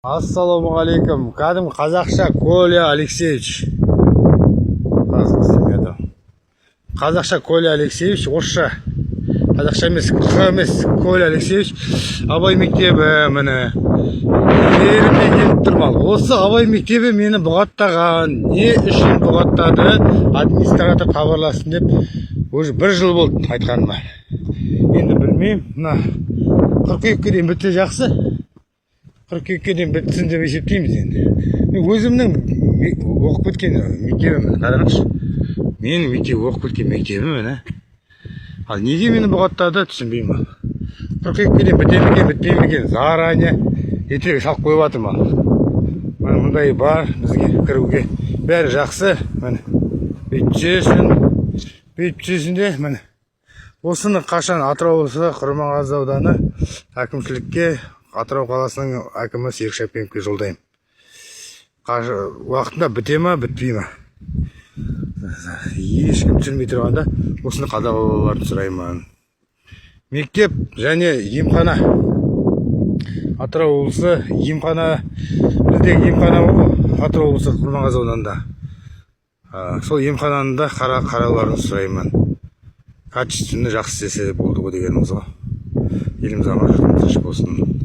Ассалаумағалейкум. Кәдімгі қазақша Коля Алексеевич. Қазақша Коля Алексеевич, орысша. Қазақша емес, Коля Алексеевич. Абай мектебі, міне. Ерімнен келіп тұрмал. Осы Абай мектебі мені бұғаттаған. Не үшін бұғаттады? Администратор хабарласын деп, уже 1 жыл болды айтқаныма. Енді білмеймін. Мына қыркүйекке дейін бітсе жақсы. Қыркүйекке дейін бітсін деп есептейміз енді. Өзімнің оқып кеткен мектебім, қараңызшы. Менің оқып кеткен мектебім, міне. Ал неге мені бұғаттады, түсінбеймін. Қыркүйекке дейін бітпеймін екен, заранее етегі салып қойып жатырмын. Мұндай бар, бізге кіруге. Бәрі жақсы, міне. Бүйтсесін де, міне. Осыны қашан Атырау облысы Құрманғазы ауданы әкімшілікке Атырау қаласының әкімі Серік Шапеновке жолдайым. Уақытында біте ма, бітпей ма? Ешкім түсінбей тұрғанда осыны қадағалауларын сұраймын. Мектеп және емхана. Атырау облысы емхана, біздегі емхана ғой, Атырау облысы Құрманғазы ауданында. Сол емхананы да қарауларын сұраймын. Качественно жақсы істесе болды ғой дегеніміз ғой. Еліміз аман жұртымыз тыныш болсын.